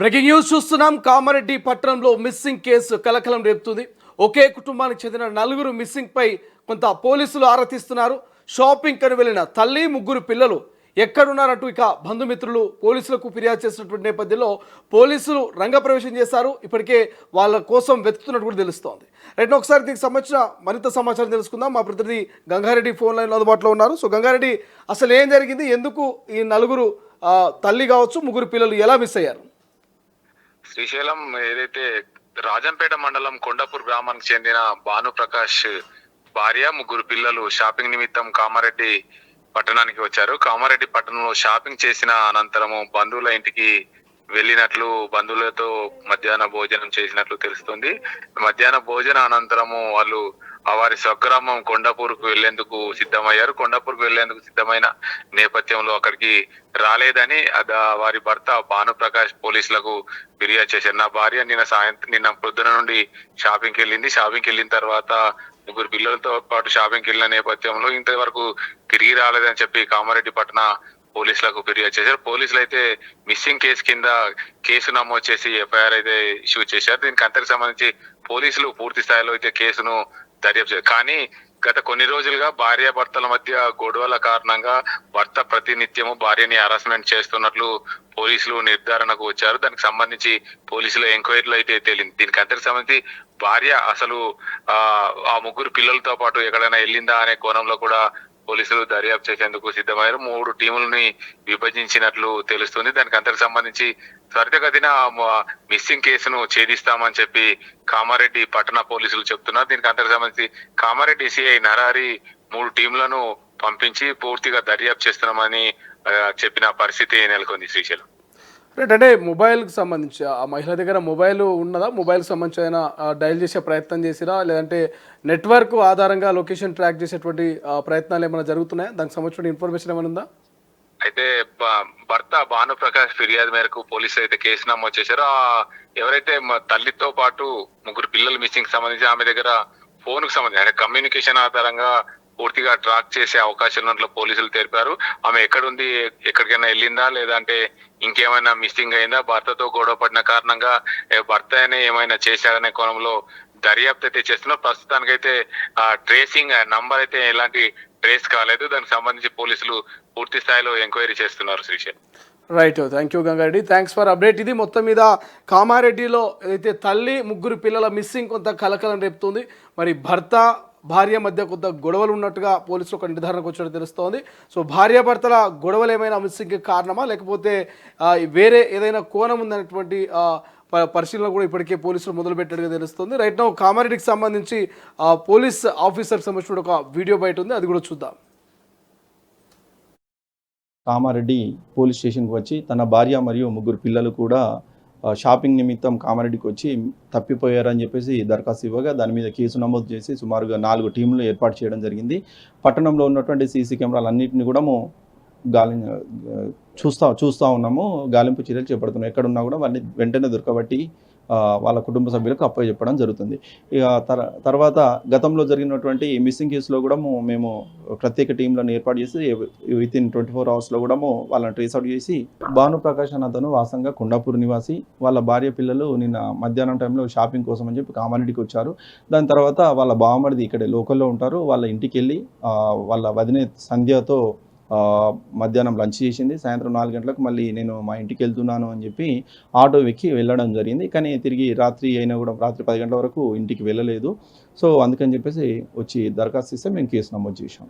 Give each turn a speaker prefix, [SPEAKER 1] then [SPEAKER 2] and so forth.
[SPEAKER 1] Breaking news చూస్తున్నాం. కామారెడ్డి పట్టణంలో missing case కలకలం రేపుతుంది. ఒకే కుటుంబానికి చెందిన నలుగురు మిస్సింగ్ పై కొంత పోలీసులు ఆరా తీస్తున్నారు. షాపింగ్ కని వెళ్ళిన తల్లి, ముగ్గురు పిల్లలు ఎక్కడున్నారంటూ ఇక బంధుమిత్రులు పోలీసులకు ఫిర్యాదు చేసినటువంటి నేపథ్యంలో పోలీసులు రంగప్రవేశం చేశారు. ఇప్పటికే వాళ్ళ కోసం వెతుకుతున్నట్టు కూడా తెలుస్తోంది. రైట్, ఒకసారి దీనికి సంబంధించిన మరింత సమాచారం తెలుసుకుందాం. మా ప్రతినిధి గంగారెడ్డి ఫోన్ లైన్లో అందుబాటులో ఉన్నారు. సో గంగారెడ్డి, అసలు ఏం జరిగింది? ఎందుకు ఈ నలుగురు తల్లి కావచ్చు, ముగ్గురు పిల్లలు ఎలా మిస్ అయ్యారు?
[SPEAKER 2] శ్రీశైలం ఏదైతే రాజంపేట మండలం కొండపూర్ గ్రామానికి చెందిన భానుప్రకాష్ భార్య, ముగ్గురు పిల్లలు షాపింగ్ నిమిత్తం కామారెడ్డి పట్టణానికి వచ్చారు. కామారెడ్డి పట్టణంలో షాపింగ్ చేసిన అనంతరము బంధువుల ఇంటికి వెళ్ళినట్లు, బంధువులతో మధ్యాహ్న భోజనం చేసినట్లు తెలుస్తుంది. మధ్యాహ్న భోజన అనంతరము వాళ్ళు వారి స్వగ్రామం కొండపూర్కు వెళ్లేందుకు సిద్ధమయ్యారు. కొండపూర్కు వెళ్లేందుకు సిద్ధమైన నేపథ్యంలో అక్కడికి రాలేదని వారి భర్త భానుప్రకాష్ పోలీసులకు ఫిర్యాదు చేశారు. నా భార్య నిన్న పొద్దున నుండి షాపింగ్కి వెళ్ళిన తర్వాత ముగ్గురు పిల్లలతో పాటు షాపింగ్కి వెళ్ళిన నేపథ్యంలో ఇంతవరకు తిరిగి రాలేదని చెప్పి కామారెడ్డి పట్టణ పోలీసులకు ఫిర్యాదు చేశారు. పోలీసులు అయితే మిస్సింగ్ కేసు కింద కేసు నమోదు చేసి ఎఫ్ఐఆర్ అయితే ఇష్యూ చేశారు. దీనికి అంతకు సంబంధించి పోలీసులు పూర్తి స్థాయిలో అయితే కేసును దర్యాప్తు చేశారు. కానీ గత కొన్ని రోజులుగా భార్యాభర్తల మధ్య గొడవల కారణంగా భర్త ప్రతినిత్యము భార్యని హరాస్మెంట్ చేస్తున్నట్లు పోలీసులు నిర్ధారణకు వచ్చారు. దానికి సంబంధించి పోలీసుల ఎంక్వైరీలో అయితే తేలింది. దీనికి అంతకు సంబంధించి భార్య అసలు ఆ ముగ్గురు పిల్లలతో పాటు ఎక్కడైనా వెళ్ళిందా అనే కోణంలో కూడా పోలీసులు దర్యాప్తు చేసేందుకు సిద్ధమయ్యారు. 3 టీములని విభజించినట్లు తెలుస్తుంది. దానికి అంతకు సంబంధించి త్వరితగతిన మిస్సింగ్ కేసును ఛేదిస్తామని చెప్పి కామారెడ్డి పట్టణ పోలీసులు చెప్తున్నారు. దీనికి అంతకు సంబంధించి కామారెడ్డి సిఐ నరారి 3 టీంలను పంపించి పూర్తిగా దర్యాప్తు చేస్తున్నామని చెప్పిన పరిస్థితి నెలకొంది. శ్రీశైలం,
[SPEAKER 1] రైట్, అంటే మొబైల్కి సంబంధించి ఆ మహిళ దగ్గర మొబైల్ ఉన్నదా? మొబైల్కి సంబంధించి అయినా డయల్ చేసే ప్రయత్నం చేసిరా, లేదంటే నెట్వర్క్ ఆధారంగా లొకేషన్ ట్రాక్ చేసేటువంటి ప్రయత్నాలు ఏమైనా జరుగుతున్నాయా? దానికి సంబంధించిన ఇన్ఫర్మేషన్ ఏమైనా ఉందా?
[SPEAKER 2] అయితే భర్త భానుప్రకాష్ ఫిర్యాదు మేరకు పోలీసులు అయితే కేసు నమోదు చేశారు. ఎవరైతే తల్లితో పాటు ముగ్గురు పిల్లలు మిస్సింగ్ సంబంధించి ఆమె దగ్గర ఫోన్ కు సంబంధించి అంటే కమ్యూనికేషన్ ఆధారంగా పూర్తిగా ట్రాక్ చేసే అవకాశం ఉన్నట్లు పోలీసులు తెలిపారు. ఆమె ఎక్కడుంది, ఎక్కడికైనా వెళ్ళిందా, లేదంటే ఇంకేమైనా మిస్సింగ్ అయిందా, భర్తతో గొడవ పడిన కారణంగా భర్త ఏమైనా చేశారనే కోణంలో దర్యాప్తు అయితే చేస్తున్నారు. ప్రస్తుతానికైతే ట్రేసింగ్ నంబర్ అయితే ఎలాంటి ట్రేస్ కాలేదు. దానికి సంబంధించి పోలీసులు పూర్తి స్థాయిలో ఎంక్వైరీ చేస్తున్నారు. Srisailam,
[SPEAKER 1] right, thank you Gangareddy, thanks for update. ఇది మొత్తం మీద కామారెడ్డిలో అయితే తల్లి, ముగ్గురు పిల్లల మిస్సింగ్ కొంత కలకలం రేపుతుంది. మరి భర్త, భార్య మధ్య కొంత గొడవలు ఉన్నట్టుగా పోలీసులు ఒక నిర్ధారణకు వచ్చినట్టు తెలుస్తోంది. సో భార్యాభర్తల గొడవలు ఏమైనా మిస్సింగ్ కారణమా, లేకపోతే వేరే ఏదైనా కోణం ఉందనేటువంటి పరిశీలన కూడా ఇప్పటికే పోలీసులు మొదలుపెట్టినట్టుగా తెలుస్తుంది. రైట్ నౌ కామారెడ్డికి సంబంధించి పోలీస్ ఆఫీసర్కి సంబంధించిన ఒక వీడియో బయట ఉంది, అది కూడా చూద్దాం.
[SPEAKER 3] కామారెడ్డి పోలీస్ స్టేషన్కి వచ్చి తన భార్య మరియు ముగ్గురు పిల్లలు కూడా షాపింగ్ నిమిత్తం కామారెడ్డికి వచ్చి తప్పిపోయారని చెప్పేసి దరఖాస్తు ఇవ్వగా దాని మీద కేసు నమోదు చేసి సుమారుగా 4 టీంలు ఏర్పాటు చేయడం జరిగింది. పట్టణంలో ఉన్నటువంటి సీసీ కెమెరాలన్నింటినీ కూడా చూస్తూ ఉన్నాము. గాలింపు చర్యలు చేపడుతున్నాం. ఎక్కడున్నా కూడా వాళ్ళని వెంటనే దొరకబట్టి వాళ్ళ కుటుంబ సభ్యులకు అప్పచెప్పడం జరుగుతుంది. ఇక తర్వాత గతంలో జరిగినటువంటి మిస్సింగ్ కేసులో కూడా మేము ప్రత్యేక టీంలను ఏర్పాటు చేసి వితిన్ 24 అవర్స్లో కూడా వాళ్ళని ట్రేస్ అవుట్ చేసి భానుప్రకాష్ అన్న అతను వాసంగా కొండాపూర్ నివాసి, వాళ్ళ భార్య పిల్లలు నిన్న మధ్యాహ్నం టైంలో షాపింగ్ కోసం అని చెప్పి కామారెడ్డికి వచ్చారు. దాని తర్వాత వాళ్ళ బావమరిది ఇక్కడే లోకల్లో ఉంటారు. వాళ్ళ ఇంటికి వెళ్ళి వాళ్ళ వదినే సంధ్యతో మధ్యాహ్నం లంచ్ చేసింది. సాయంత్రం 4 గంటలకు మళ్ళీ నేను మా ఇంటికి వెళ్తున్నాను అని చెప్పి ఆటో ఎక్కి వెళ్ళడం జరిగింది. కానీ తిరిగి రాత్రి అయినా కూడా రాత్రి 10 గంటల వరకు ఇంటికి వెళ్ళలేదు. సో అందుకని చెప్పేసి వచ్చి దరఖాస్తు ఇస్తే మేము కేసు నమోదు చేసాం.